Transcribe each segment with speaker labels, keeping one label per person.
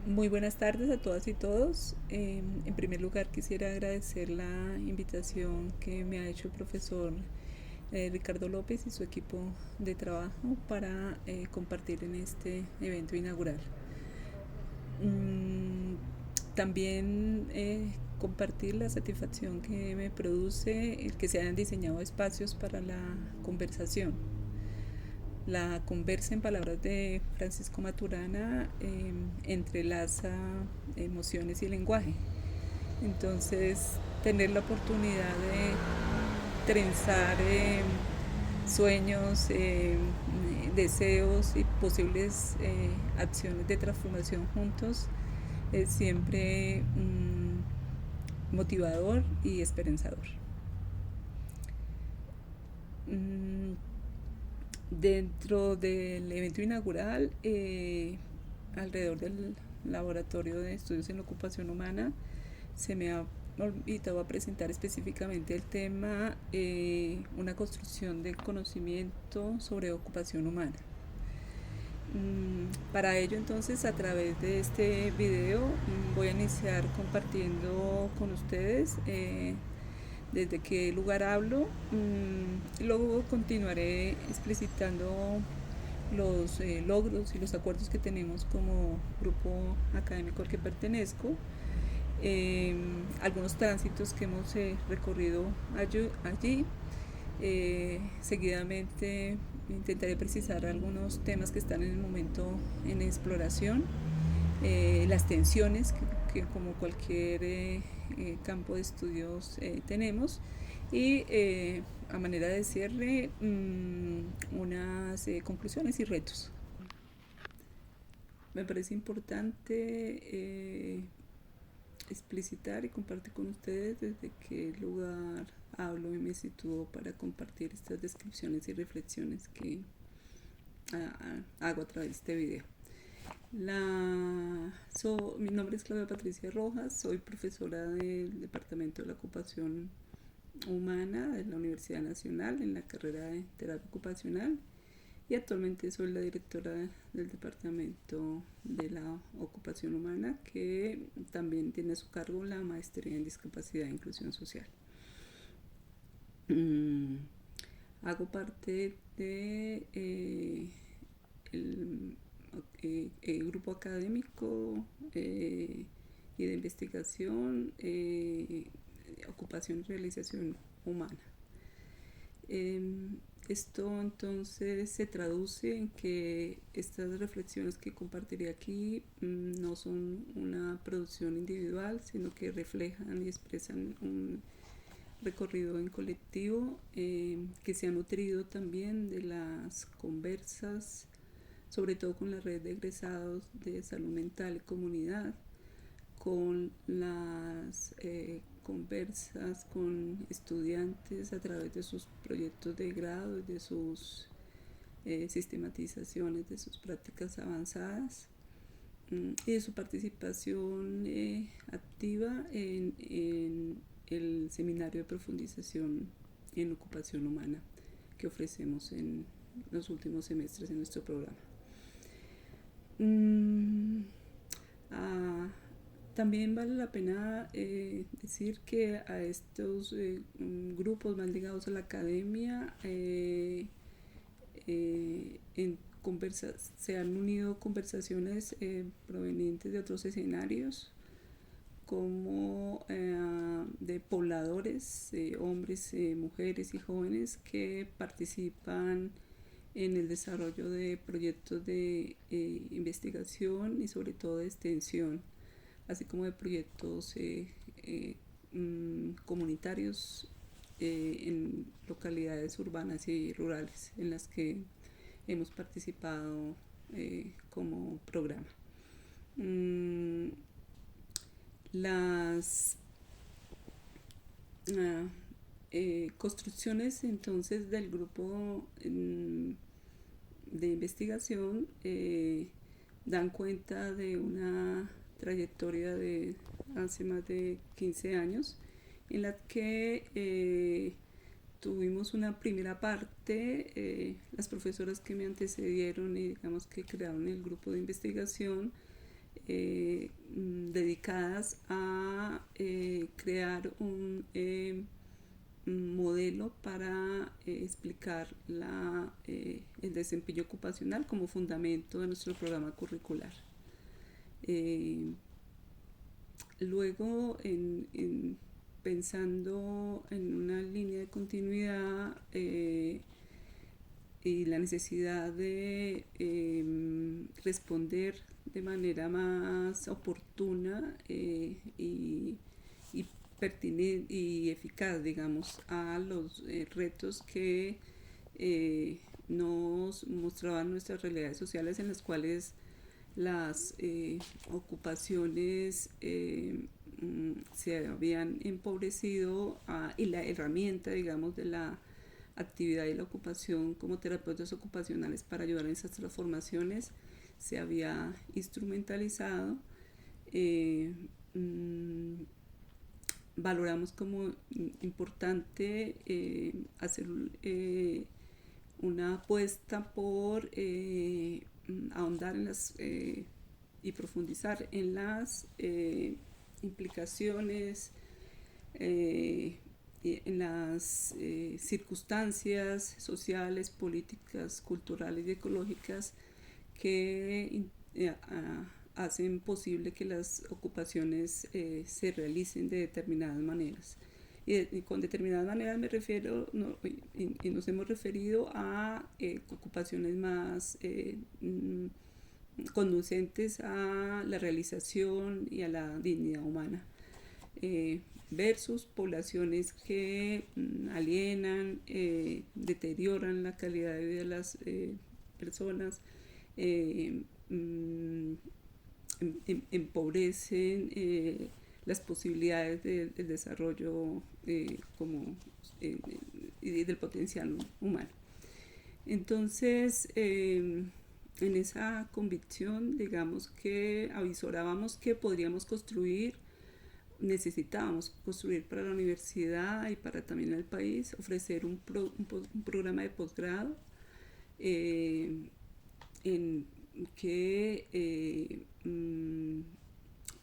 Speaker 1: Muy buenas tardes a todas y todos. En primer lugar quisiera agradecer la invitación que me ha hecho el profesor Ricardo López y su equipo de trabajo para compartir en este evento inaugural. Mm, También compartir la satisfacción que me produce el que se hayan diseñado espacios para la conversación. La conversa, en palabras de Francisco Maturana, entrelaza emociones y lenguaje. Entonces, tener la oportunidad de trenzar sueños, deseos y posibles acciones de transformación juntos es siempre motivador y esperanzador. Mm, Dentro del evento inaugural, alrededor del Laboratorio de Estudios en la Ocupación Humana, se me ha invitado a presentar específicamente el tema una construcción de conocimiento sobre ocupación humana. Para ello entonces a través de este video voy a iniciar compartiendo con ustedes desde qué lugar hablo, y luego continuaré explicitando los logros y los acuerdos que tenemos como grupo académico al que pertenezco, eh, algunos tránsitos que hemos recorrido allí. Seguidamente intentaré precisar algunos temas que están en el momento en exploración, las tensiones que como cualquier campo de estudios tenemos, y a manera de cierre unas conclusiones y retos. Me parece importante explicitar y compartir con ustedes desde qué lugar hablo y me sitúo para compartir estas descripciones y reflexiones que hago a través de este video. Mi nombre es Claudia Patricia Rojas, soy profesora del Departamento de la Ocupación Humana de la Universidad Nacional en la carrera de terapia ocupacional, y actualmente soy la directora del Departamento de la Ocupación Humana, que también tiene a su cargo la maestría en discapacidad e inclusión social. Mm, Hago parte de el, grupo académico y de investigación, ocupación y realización humana. Esto entonces se traduce en que estas reflexiones que compartiré aquí no son una producción individual, sino que reflejan y expresan un recorrido en colectivo que se ha nutrido también de las conversas, sobre todo con la red de egresados de salud mental y comunidad, con las conversas con estudiantes a través de sus proyectos de grado, de sus sistematizaciones, de sus prácticas avanzadas, y de su participación activa en el seminario de profundización en ocupación humana que ofrecemos en los últimos semestres en nuestro programa. Ah, También vale la pena decir que a estos grupos más ligados a la academia se han unido conversaciones provenientes de otros escenarios, como de pobladores, hombres, mujeres y jóvenes que participan en el desarrollo de proyectos de investigación y sobre todo de extensión, así como de proyectos comunitarios en localidades urbanas y rurales en las que hemos participado como programa. Las construcciones entonces del grupo de investigación dan cuenta de una trayectoria de hace más de 15 años en la que tuvimos una primera parte, las profesoras que me antecedieron y digamos que crearon el grupo de investigación dedicadas a crear un modelo para explicar el desempeño ocupacional como fundamento de nuestro programa curricular. Luego, pensando en una línea de continuidad y la necesidad de responder de manera más oportuna y pertinente y eficaz, digamos, a los retos que nos mostraban nuestras realidades sociales, en las cuales las ocupaciones se habían empobrecido, y la herramienta, digamos, de la actividad y la ocupación como terapeutas ocupacionales para ayudar en esas transformaciones se había instrumentalizado. Valoramos como importante hacer una apuesta por ahondar en las y profundizar en las implicaciones, en las circunstancias sociales, políticas, culturales y ecológicas que hacen posible que las ocupaciones se realicen de determinadas maneras. Y con determinadas maneras me refiero, y nos hemos referido a ocupaciones más conducentes a la realización y a la dignidad humana, versus poblaciones que alienan, deterioran la calidad de vida de las personas, empobrecen las posibilidades del desarrollo y del potencial humano. Entonces, en esa convicción, digamos que avisorábamos que necesitábamos construir para la universidad y para también el país, ofrecer un programa de posgrado en que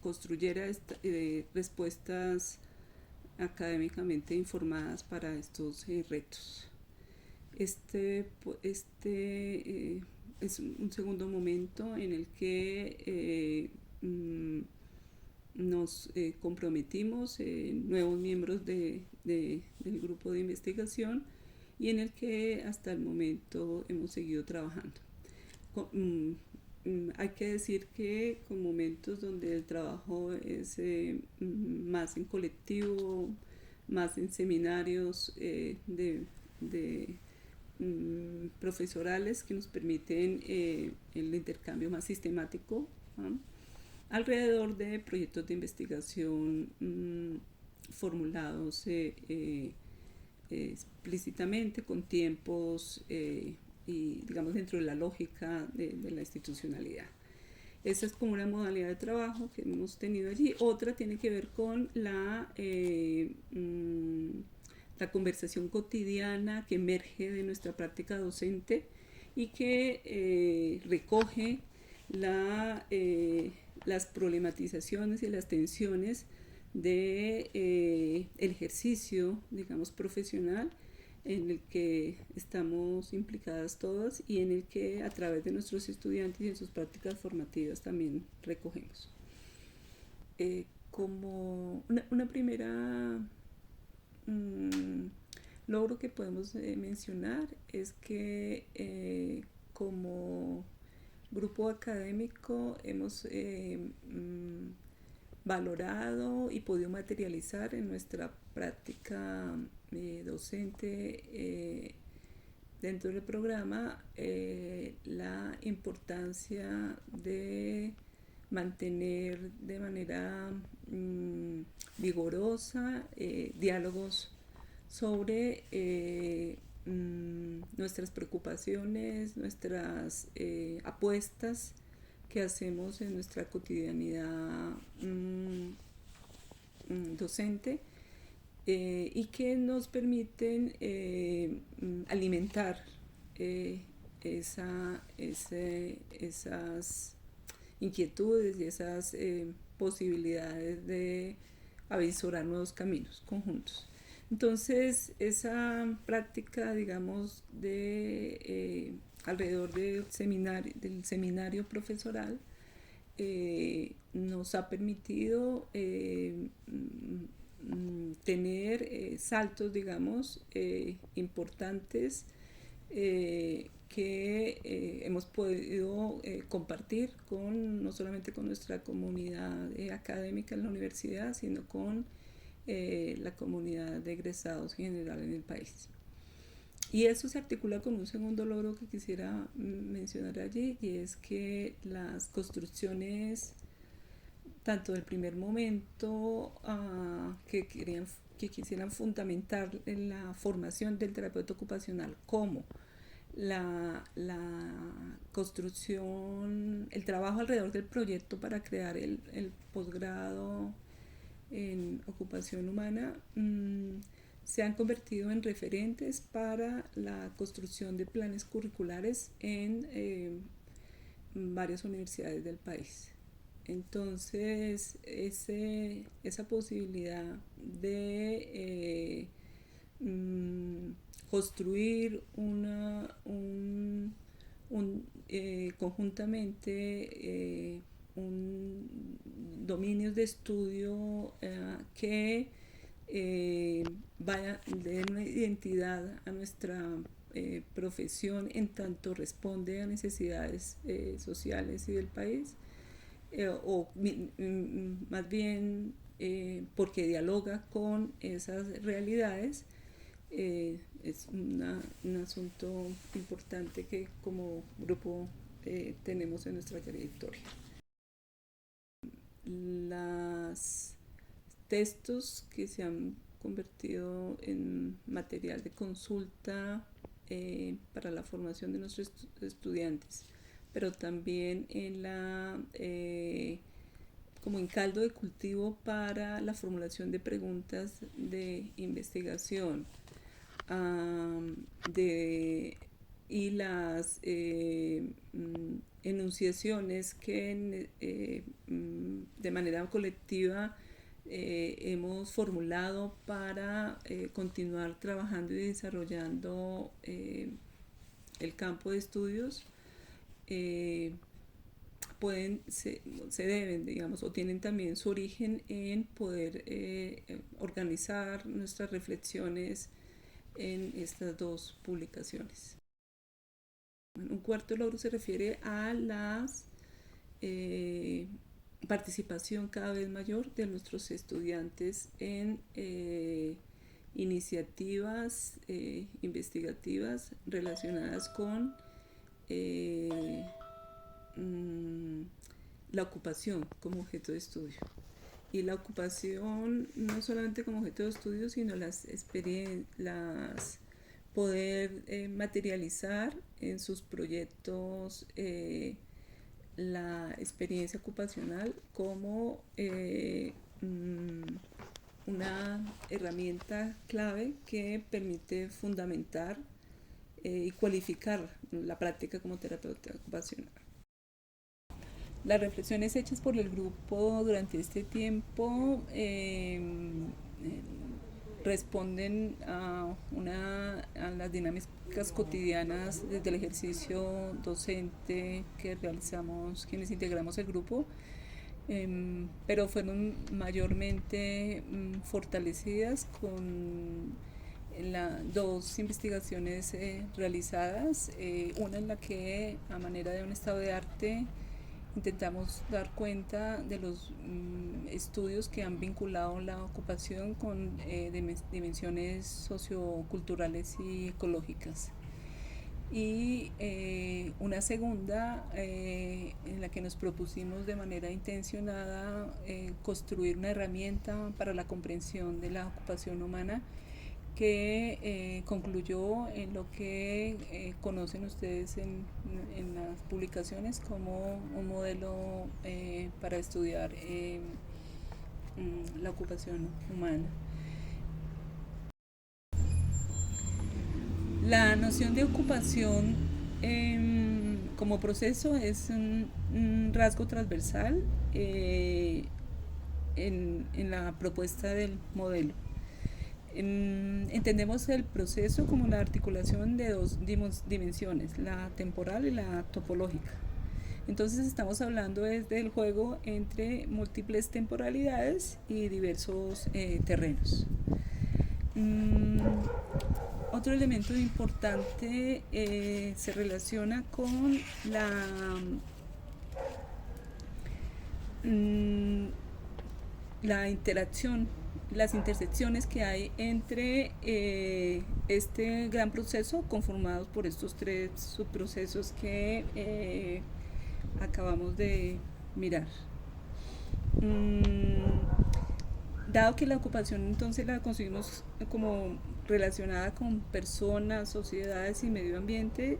Speaker 1: construyera respuestas académicamente informadas para estos retos. Este es un segundo momento en el que nos comprometimos, nuevos miembros del grupo de investigación, y en el que hasta el momento hemos seguido trabajando. Hay que decir que con momentos donde el trabajo es más en colectivo, más en seminarios profesorales que nos permiten el intercambio más sistemático, ¿no?, alrededor de proyectos de investigación formulados explícitamente, con tiempos y, digamos, dentro de la lógica de la institucionalidad. Esa es como una modalidad de trabajo que hemos tenido allí. Otra tiene que ver con la conversación cotidiana que emerge de nuestra práctica docente y que recoge las problematizaciones y las tensiones del ejercicio, digamos, profesional, en el que estamos implicadas todas y en el que a través de nuestros estudiantes y en sus prácticas formativas también recogemos. Como una primera logro que podemos mencionar es que como grupo académico hemos valorado y podido materializar en nuestra práctica docente dentro del programa la importancia de mantener de manera vigorosa diálogos sobre nuestras preocupaciones, nuestras apuestas que hacemos en nuestra cotidianidad docente, y que nos permiten alimentar inquietudes y esas posibilidades de avisorar nuevos caminos conjuntos. Entonces, esa práctica, digamos, alrededor del seminario profesoral, nos ha permitido tener saltos, digamos, importantes que hemos podido compartir no solamente con nuestra comunidad académica en la universidad, sino con la comunidad de egresados en general en el país. Y eso se articula con un segundo logro que quisiera mencionar allí, y es que las construcciones, tanto del primer momento que quisieran fundamentar en la formación del terapeuta ocupacional, como la construcción, el trabajo alrededor del proyecto para crear el posgrado en ocupación humana, se han convertido en referentes para la construcción de planes curriculares en varias universidades del país. Entonces, esa posibilidad de construir conjuntamente dominios de estudio que den una identidad a nuestra profesión, en tanto responde a necesidades sociales y del país, o más bien porque dialoga con esas realidades. Es un asunto importante que como grupo tenemos en nuestra trayectoria. Los textos que se han convertido en material de consulta para la formación de nuestros estudiantes, pero también como en caldo de cultivo para la formulación de preguntas de investigación, y las enunciaciones que de manera colectiva hemos formulado para continuar trabajando y desarrollando el campo de estudios, se deben, digamos, o tienen también su origen en poder organizar nuestras reflexiones en estas dos publicaciones. Un cuarto logro se refiere a la participación cada vez mayor de nuestros estudiantes en iniciativas investigativas relacionadas con la ocupación como objeto de estudio. Y la ocupación no solamente como objeto de estudio, sino poder materializar en sus proyectos la experiencia ocupacional como una herramienta clave que permite fundamentar y cualificar la práctica como terapeuta ocupacional. Las reflexiones hechas por el grupo durante este tiempo responden a las dinámicas cotidianas desde el ejercicio docente que realizamos quienes integramos el grupo, pero fueron mayormente fortalecidas con dos investigaciones realizadas, una en la que, a manera de un estado de arte, intentamos dar cuenta de los estudios que han vinculado la ocupación con dimensiones socioculturales y ecológicas. Y una segunda en la que nos propusimos de manera intencionada construir una herramienta para la comprensión de la ocupación humana que concluyó en lo que conocen ustedes en las publicaciones como un modelo para estudiar la ocupación humana. La noción de ocupación como proceso es un rasgo transversal en la propuesta del modelo. Entendemos el proceso como la articulación de dos dimensiones, la temporal y la topológica. Entonces estamos hablando del juego entre múltiples temporalidades y diversos terrenos. Otro elemento importante se relaciona con la interacción, las intersecciones que hay entre este gran proceso conformados por estos tres subprocesos que acabamos de mirar. Dado que la ocupación entonces la concebimos como relacionada con personas, sociedades y medio ambiente,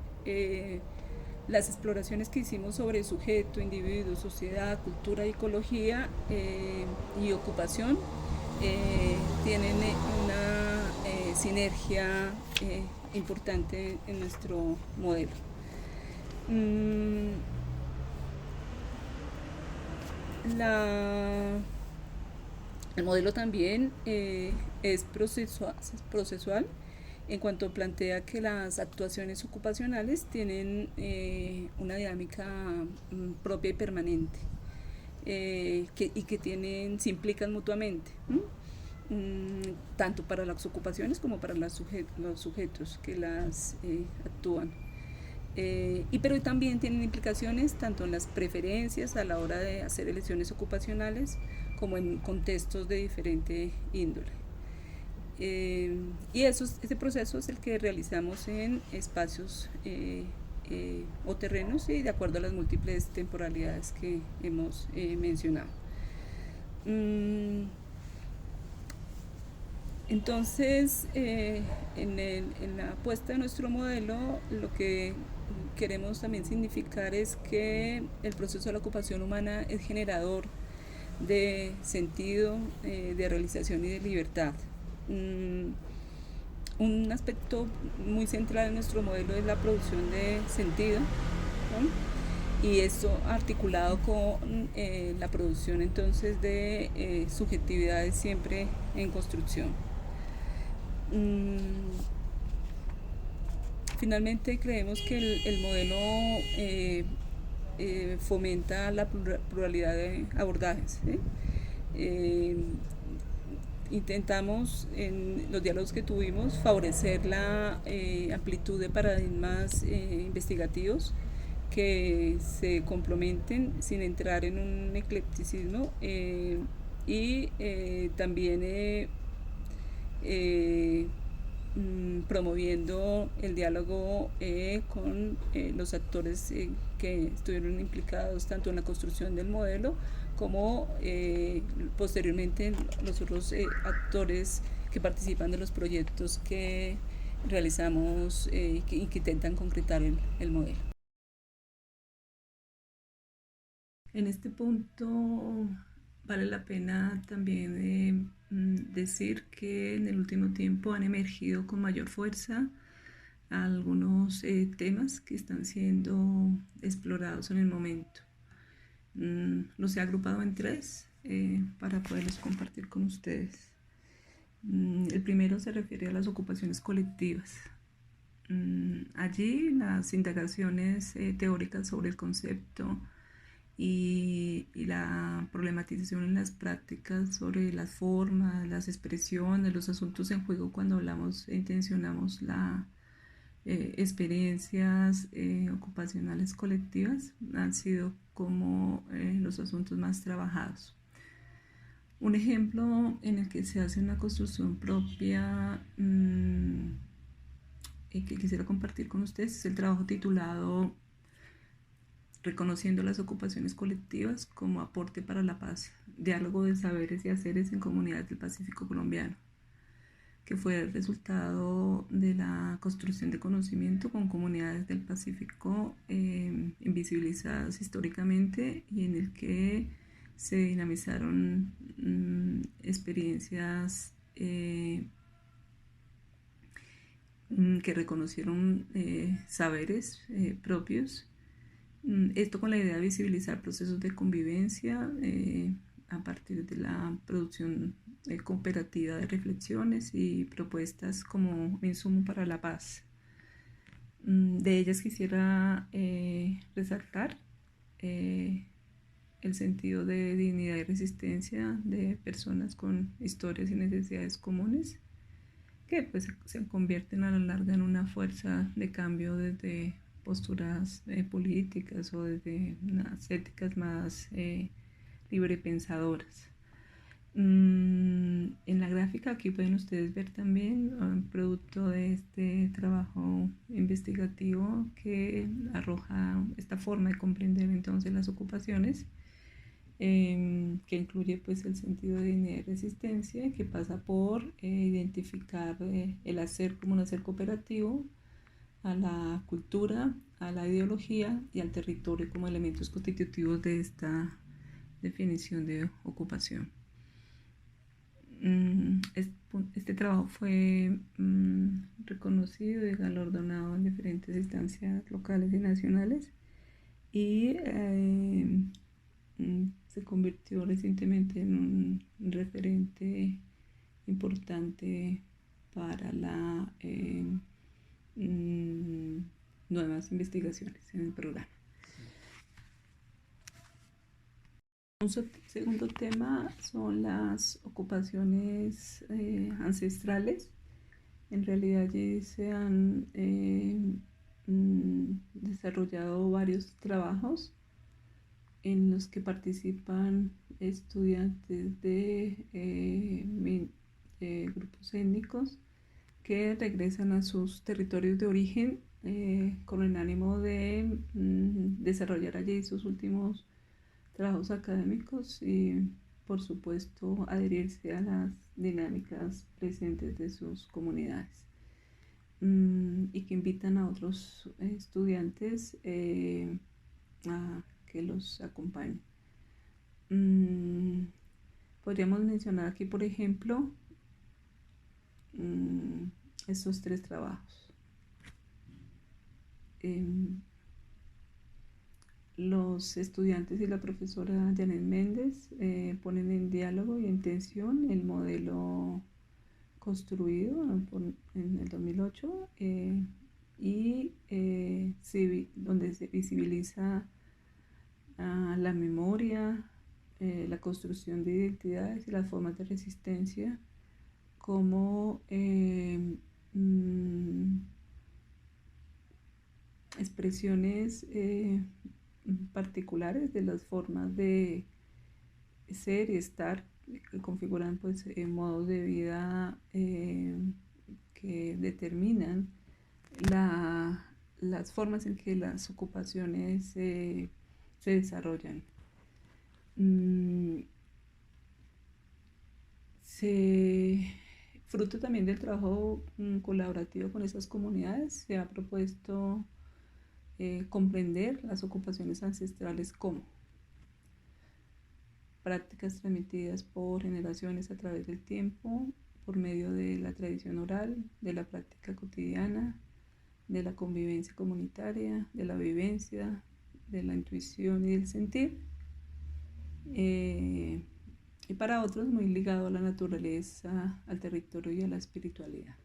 Speaker 1: las exploraciones que hicimos sobre sujeto, individuo, sociedad, cultura y ecología y ocupación tienen una sinergia importante en nuestro modelo. El modelo también es procesual en cuanto plantea que las actuaciones ocupacionales tienen una dinámica propia y permanente y que se implican mutuamente, tanto para las ocupaciones como para los sujetos que las actúan. Pero también tienen implicaciones tanto en las preferencias a la hora de hacer elecciones ocupacionales como en contextos de diferente índole. Y este proceso es el que realizamos en espacios o terrenos y de acuerdo a las múltiples temporalidades que hemos mencionado. Entonces, en la apuesta de nuestro modelo, lo que queremos también significar es que el proceso de la ocupación humana es generador de sentido, de realización y de libertad. Un aspecto muy central en nuestro modelo es la producción de sentido, ¿no? Y esto articulado con la producción entonces de subjetividades siempre en construcción. Finalmente creemos que el modelo fomenta la pluralidad de abordajes, ¿sí? Intentamos en los diálogos que tuvimos favorecer la amplitud de paradigmas investigativos que se complementen sin entrar en un eclecticismo y también promoviendo el diálogo con los actores que estuvieron implicados tanto en la construcción del modelo como posteriormente los otros actores que participan de los proyectos que realizamos y que intentan concretar el modelo. En este punto vale la pena también decir que en el último tiempo han emergido con mayor fuerza algunos temas que están siendo explorados en el momento. Los he agrupado en tres para poderlos compartir con ustedes. El primero se refiere a las ocupaciones colectivas. Allí las indagaciones teóricas sobre el concepto y la problematización en las prácticas sobre las formas, las expresiones, los asuntos en juego cuando hablamos e intencionamos las experiencias ocupacionales colectivas han sido como los asuntos más trabajados. Un ejemplo en el que se hace una construcción propia que quisiera compartir con ustedes es el trabajo titulado Reconociendo las ocupaciones colectivas como aporte para la paz, diálogo de saberes y haceres en comunidades del Pacífico colombiano, que fue el resultado de la construcción de conocimiento con comunidades del Pacífico invisibilizadas históricamente y en el que se dinamizaron experiencias que reconocieron saberes propios Esto con la idea de visibilizar procesos de convivencia a partir de la producción cooperativa de reflexiones y propuestas como insumo para la paz. De ellas quisiera resaltar el sentido de dignidad y resistencia de personas con historias y necesidades comunes, que pues se convierten a la larga en una fuerza de cambio desde posturas políticas o desde unas éticas más librepensadoras. En la gráfica aquí pueden ustedes ver también producto de este trabajo investigativo que arroja esta forma de comprender entonces las ocupaciones, que incluye pues el sentido de dignidad y resistencia, que pasa por identificar el hacer como un hacer cooperativo, a la cultura, a la ideología y al territorio como elementos constitutivos de esta definición de ocupación. Este trabajo fue reconocido y galardonado en diferentes instancias locales y nacionales y se convirtió recientemente en un referente importante para la nuevas investigaciones en el programa. Un segundo tema son las ocupaciones ancestrales. En realidad allí se han desarrollado varios trabajos en los que participan estudiantes de grupos étnicos que regresan a sus territorios de origen con el ánimo de desarrollar allí sus últimos trabajos académicos y, por supuesto, adherirse a las dinámicas presentes de sus comunidades, y que invitan a otros estudiantes a que los acompañen. Podríamos mencionar aquí, por ejemplo, estos tres trabajos. Los estudiantes y la profesora Janet Méndez ponen en diálogo y en tensión el modelo construido en el 2008 y donde se visibiliza la memoria, la construcción de identidades y las formas de resistencia como expresiones particulares de las formas de ser y estar que configuran pues modos de vida que determinan las formas en que las ocupaciones se desarrollan. Fruto también del trabajo colaborativo con esas comunidades, se ha propuesto comprender las ocupaciones ancestrales como prácticas transmitidas por generaciones a través del tiempo, por medio de la tradición oral, de la práctica cotidiana, de la convivencia comunitaria, de la vivencia, de la intuición y del sentir, y para otros muy ligado a la naturaleza, al territorio y a la espiritualidad.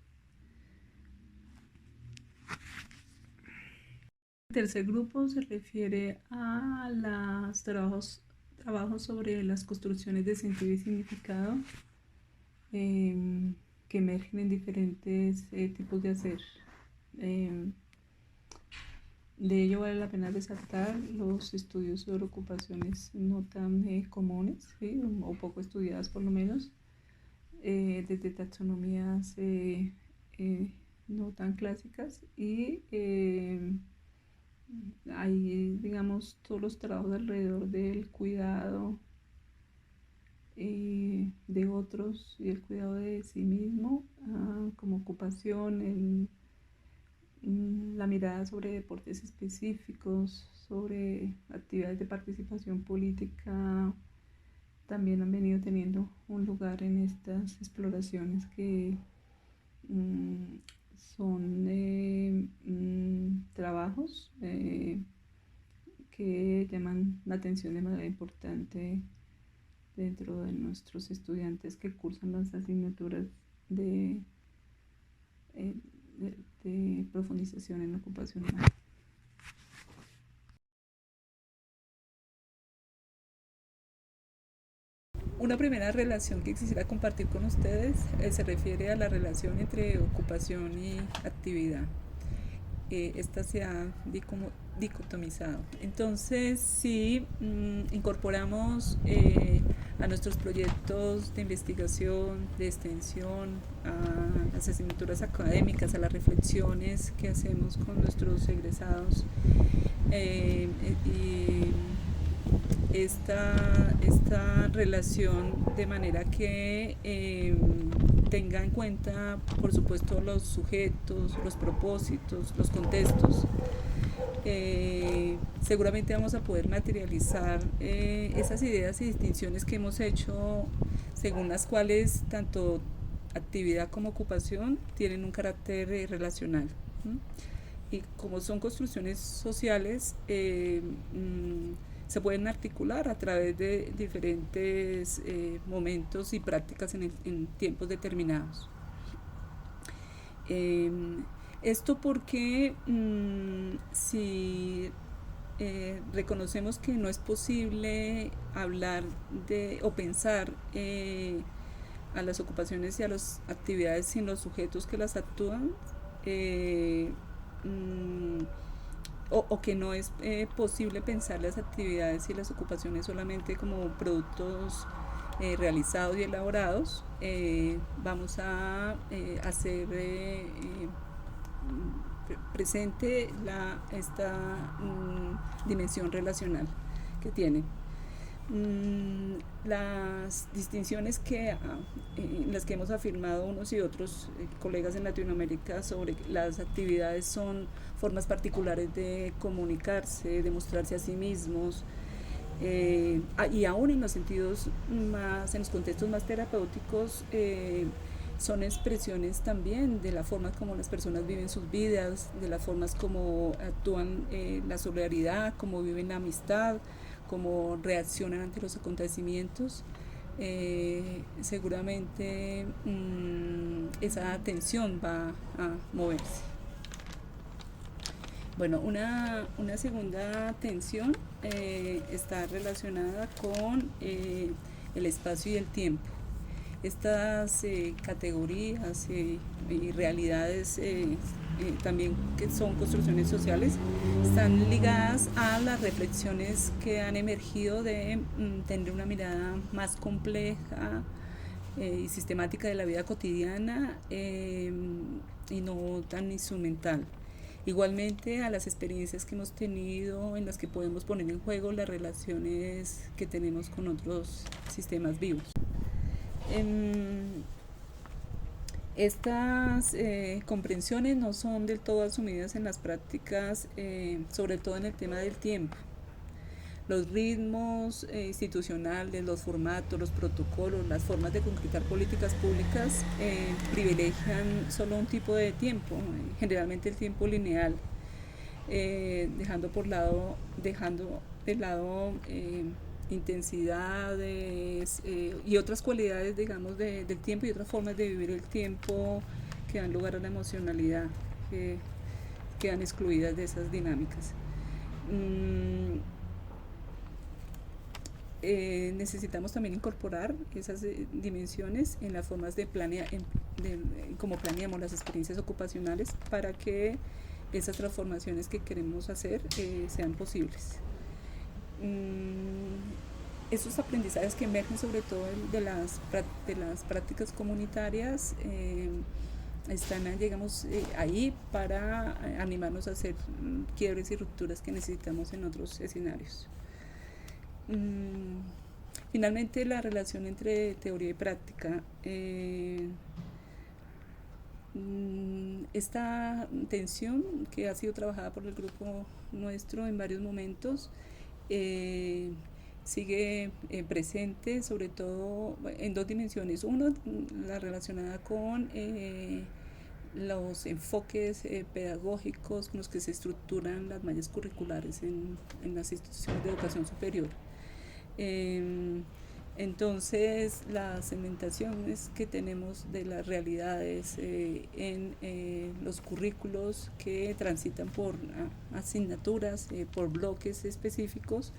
Speaker 1: El tercer grupo se refiere a los trabajos sobre las construcciones de sentido y significado que emergen en diferentes tipos de hacer. De ello vale la pena resaltar los estudios sobre ocupaciones no tan comunes, ¿sí? O poco estudiadas por lo menos, desde taxonomías no tan clásicas y hay, digamos, todos los trabajos alrededor del cuidado de otros y el cuidado de sí mismo como ocupación, la mirada sobre deportes específicos, sobre actividades de participación política, también han venido teniendo un lugar en estas exploraciones que son trabajos que llaman la atención de manera importante dentro de nuestros estudiantes que cursan las asignaturas de, eh, de profundización en ocupación humana. Una primera relación que quisiera compartir con ustedes se refiere a la relación entre ocupación y actividad. Esta se ha dicotomizado. Entonces, si incorporamos a nuestros proyectos de investigación, de extensión, a las asignaturas académicas, a las reflexiones que hacemos con nuestros egresados, y esta relación de manera que tenga en cuenta, por supuesto, los sujetos, los propósitos, los contextos. Seguramente vamos a poder materializar esas ideas y distinciones que hemos hecho, según las cuales tanto actividad como ocupación tienen un carácter relacional. Y como son construcciones sociales, se pueden articular a través de diferentes momentos y prácticas en tiempos determinados. Esto porque si reconocemos que no es posible hablar de o pensar a las ocupaciones y a las actividades sin los sujetos que las actúan, o que no es posible pensar las actividades y las ocupaciones solamente como productos realizados y elaborados, vamos a hacer presente esta dimensión relacional que tiene. Las distinciones en las que hemos afirmado unos y otros colegas en Latinoamérica sobre las actividades son formas particulares de comunicarse, de mostrarse a sí mismos, y aún en los sentidos más, en los contextos más terapéuticos, son expresiones también de la forma como las personas viven sus vidas, de las formas como actúan la solidaridad, cómo viven la amistad, cómo reaccionan ante los acontecimientos. Seguramente esa tensión va a moverse. Bueno, una segunda tensión está relacionada con el espacio y el tiempo. Estas categorías y realidades también que son construcciones sociales están ligadas a las reflexiones que han emergido de tener una mirada más compleja y sistemática de la vida cotidiana, y no tan instrumental. Igualmente a las experiencias que hemos tenido en las que podemos poner en juego las relaciones que tenemos con otros sistemas vivos. Estas comprensiones no son del todo asumidas en las prácticas, sobre todo en el tema del tiempo. Los ritmos institucionales, los formatos, los protocolos, las formas de concretar políticas públicas privilegian solo un tipo de tiempo, generalmente el tiempo lineal, dejando de lado intensidades y otras cualidades, digamos, del tiempo y otras formas de vivir el tiempo que dan lugar a la emocionalidad, que quedan excluidas de esas dinámicas. Necesitamos también incorporar esas dimensiones en las formas de cómo planeamos las experiencias ocupacionales para que esas transformaciones que queremos hacer sean posibles. Esos aprendizajes que emergen sobre todo de las prácticas comunitarias están, digamos, ahí para animarnos a hacer quiebres y rupturas que necesitamos en otros escenarios. Finalmente, la relación entre teoría y práctica. Esta tensión que ha sido trabajada por el grupo nuestro en varios momentos sigue presente, sobre todo en dos dimensiones. Uno, la relacionada con los enfoques pedagógicos con los que se estructuran las mallas curriculares en las instituciones de educación superior. Entonces, las segmentaciones que tenemos de las realidades en los currículos que transitan por asignaturas, por bloques específicos,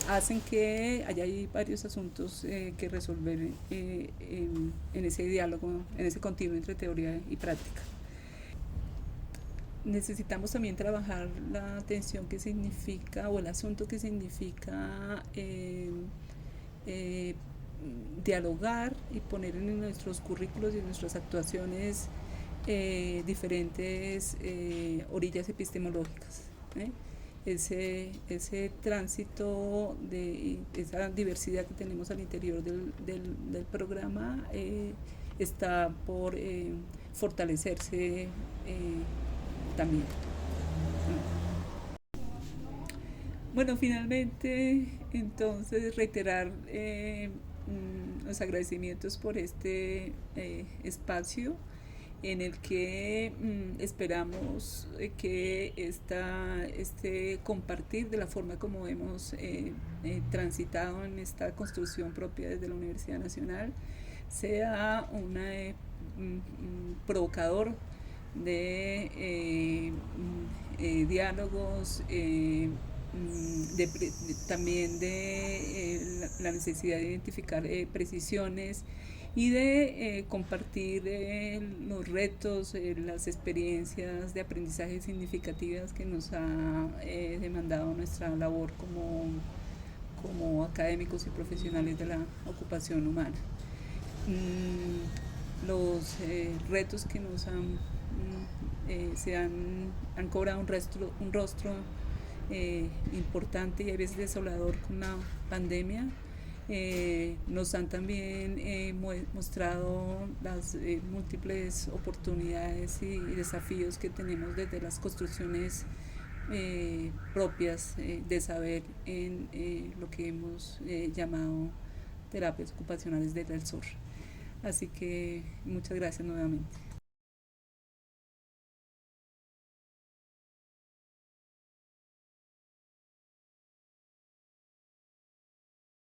Speaker 1: hacen que haya varios asuntos que resolver en ese diálogo, en ese continuo entre teoría y práctica. Necesitamos también trabajar la atención que significa, o el asunto que significa dialogar y poner en nuestros currículos y en nuestras actuaciones diferentes orillas epistemológicas. Ese tránsito de esa diversidad que tenemos al interior del programa está por fortalecerse también. Bueno, finalmente, entonces, reiterar los agradecimientos por este espacio en el que esperamos que este compartir de la forma como hemos transitado en esta construcción propia desde la Universidad Nacional sea un provocador de diálogos, también de la necesidad de identificar precisiones y de compartir los retos, las experiencias de aprendizaje significativas que nos ha demandado nuestra labor como académicos y profesionales de la ocupación humana. Los retos que nos han cobrado un rostro importante y a veces desolador con la pandemia, nos han también mostrado las múltiples oportunidades y desafíos que tenemos desde las construcciones propias de saber en lo que hemos llamado terapias ocupacionales desde el sur. Así que muchas gracias nuevamente.